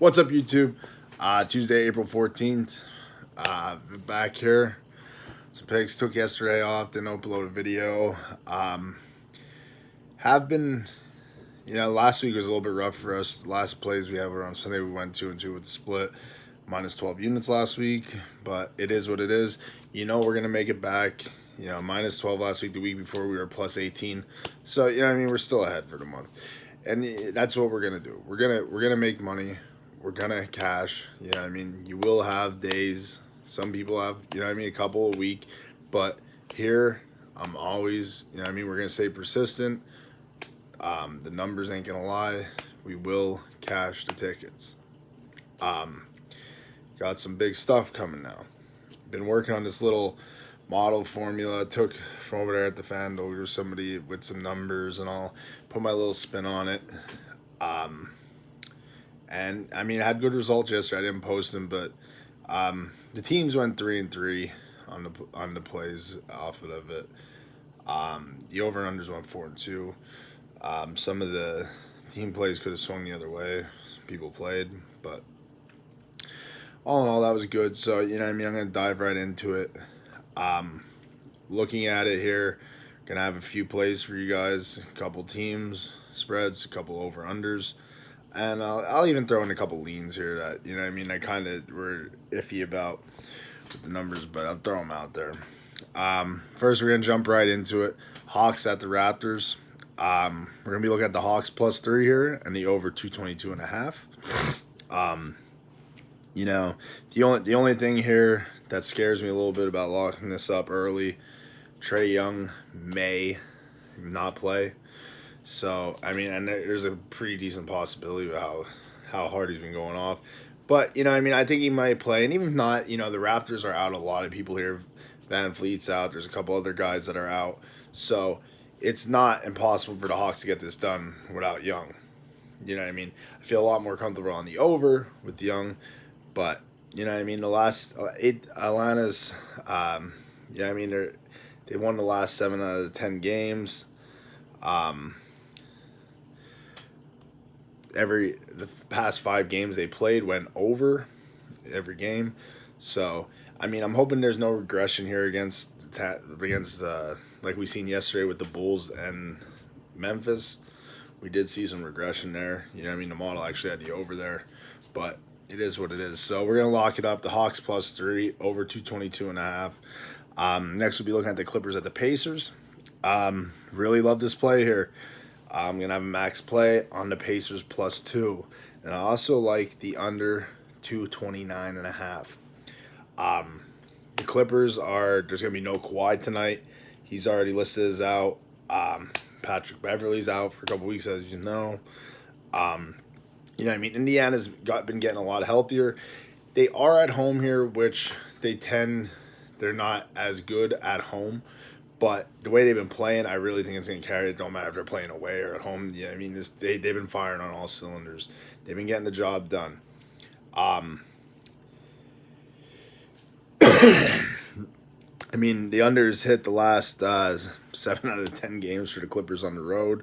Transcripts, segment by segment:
What's up, YouTube? Tuesday, April 14th. Back here. Some picks. Took yesterday off. Didn't upload a video. Have been, last week was a little bit rough for us. The last plays we had were on Sunday. We went 2-2 with the split. Minus 12 units last week. But it is what it is. We're going to make it back. Minus 12 last week. The week before we were plus 18. So, we're still ahead for the month. And that's what we're going to do. We're going to make money. We're gonna cash, you will have days, some people have, a couple a week, but here, I'm always, we're gonna stay persistent. The numbers ain't gonna lie. We will cash the tickets. Got some big stuff coming now. Been working on this little model formula. Took from over there at the FanDuel or somebody with some numbers, and I'll put my little spin on it. And I had good results yesterday. I didn't post them, but the teams went 3-3 on the plays off of it. The over and unders went 4-2. Some of the team plays could have swung the other way. Some people played, but all in all, that was good. So I'm gonna dive right into it. Looking at it here, gonna have a few plays for you guys. A couple teams spreads, a couple over unders. And I'll even throw in a couple leans here that, I kind of were iffy about with the numbers, but I'll throw them out there. First, we're going to jump right into it. Hawks at the Raptors. We're going to be looking at the Hawks +3 here and the over 222.5. The only thing here that scares me a little bit about locking this up early, Trae Young may not play. So, and there's a pretty decent possibility of how hard he's been going off. But, I think he might play. And even if not, the Raptors are out a lot of people here. Van Fleet's out. There's a couple other guys that are out. So, it's not impossible for the Hawks to get this done without Young. I feel a lot more comfortable on the over with Young. But, the last Atlanta's, they won the last 7 out of 10 games. The past 5 games they played went over every game. So, I'm hoping there's no regression here against like we seen yesterday with the Bulls and Memphis. We did see some regression there. The model actually had the over there, but it is what it is. So we're going to lock it up. The Hawks +3, over 222.5. Next we'll be looking at the Clippers at the Pacers. Really love this play here. I'm going to have a max play on the Pacers +2. And I also like the under 229.5. The Clippers there's going to be no Kawhi tonight. He's already listed as out. Patrick Beverly's out for a couple weeks, as you know. Indiana's been getting a lot healthier. They are at home here, which they're not as good at home. But the way they've been playing, I really think it's going to carry. It don't matter if they're playing away or at home. They've been firing on all cylinders. They've been getting the job done. The unders hit the last 7 out of 10 games for the Clippers on the road.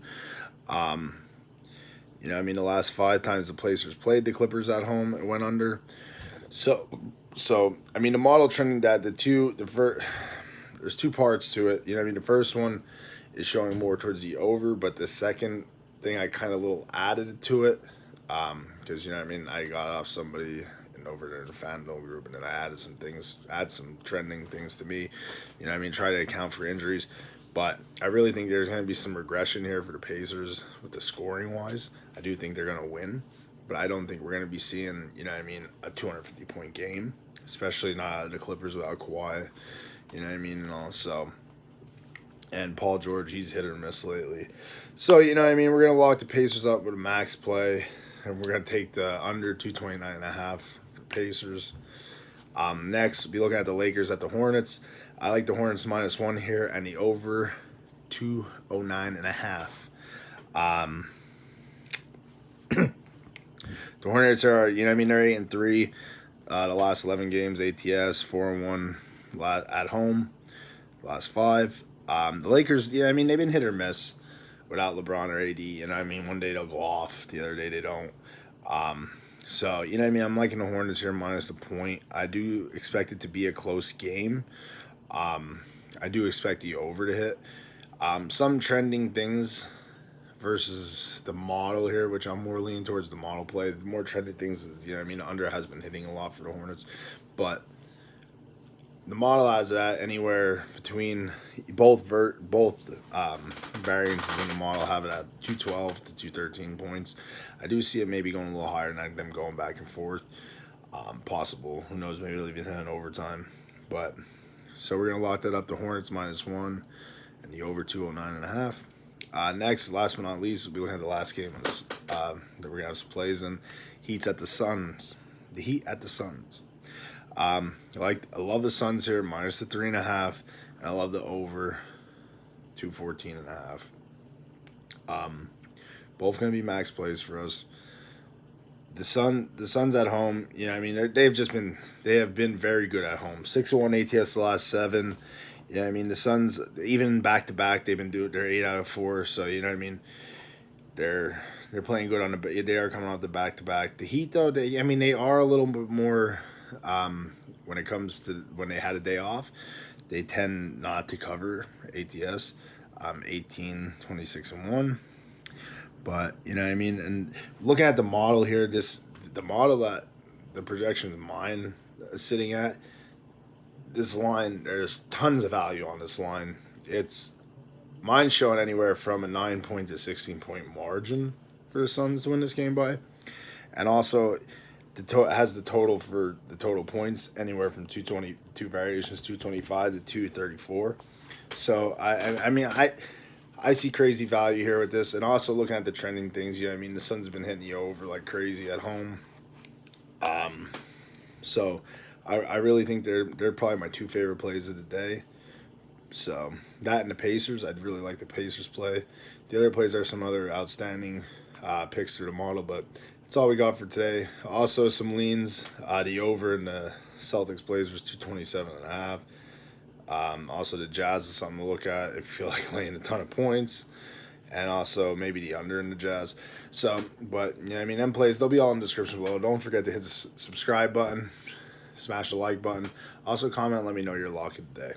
The last 5 times the Pacers played the Clippers at home, it went under. So the model trending that there's 2 parts to it. The first one is showing more towards the over, but the second thing I kind of little added to it because, I got off somebody and over there in the FanDuel group, and then I added some things, some trending things to me, try to account for injuries. But I really think there's going to be some regression here for the Pacers with the scoring-wise. I do think they're going to win, but I don't think we're going to be seeing, a 250-point game, especially not out of the Clippers without Kawhi. And all. So, and Paul George, he's hit or miss lately. So, we're going to lock the Pacers up with a max play, and we're going to take the under 229.5 for Pacers. Next, we'll be looking at the Lakers at the Hornets. I like the Hornets -1 here, and the over 209.5. The Hornets are, they're 8-3. The last 11 games, ATS 4-1. At home, last 5. The Lakers, they've been hit or miss without LeBron or AD. One day they'll go off, the other day they don't. So, you know what I mean? I'm liking the Hornets here minus the point. I do expect it to be a close game. I do expect the over to hit. Some trending things versus the model here, which I'm more leaning towards the model play. The more trending things is, you know what I mean? Under has been hitting a lot for the Hornets. But the model has that anywhere between both variances in the model have it at 212 to 213 points. I do see it maybe going a little higher than them going back and forth. Possible. Who knows? Maybe they'll be in overtime. But so we're gonna lock that up. The Hornets -1 and the over 209.5. Next, last but not least, we'll be looking at the last game that we're gonna have some plays in. Heat's at the Suns. The Heat at the Suns. I love the Suns here minus the 3.5, and I love the over 214.5. Both gonna be max plays for us. The Suns at home, you know, I mean, they have been very good at home. 6-1 ATS the last 7. Yeah, I mean the Suns, even back to back, they're 8 out of 4. So you know what I mean, they're playing good they are coming off the back to back. The Heat though, they are a little bit more when it comes to when they had a day off, they tend not to cover ATS. 18, 26, and 1. But you know what I mean, and looking at the model here, the model that the projection of mine is sitting at. This line, there's tons of value on this line. It's mine's showing anywhere from a 9-point to 16-point margin for the Suns to win this game by, and also has the total for the total points anywhere from 222 variations 225 to 234. So I see crazy value here with this, and also looking at the trending things. You know, I mean, the Suns have been hitting you over like crazy at home. So I really think they're probably my 2 favorite plays of the day. So that and the Pacers, I'd really like the Pacers play. The other plays are some other outstanding picks through the model, but that's all we got for today. Also some leans, the over in the Celtics Blazers 227.5. Also the Jazz is something to look at if you feel like laying a ton of points. And also maybe the under in the Jazz. So, but, you know, I mean, them plays, they'll be all in the description below. Don't forget to hit the subscribe button, smash the like button. Also comment, let me know your lock of the day.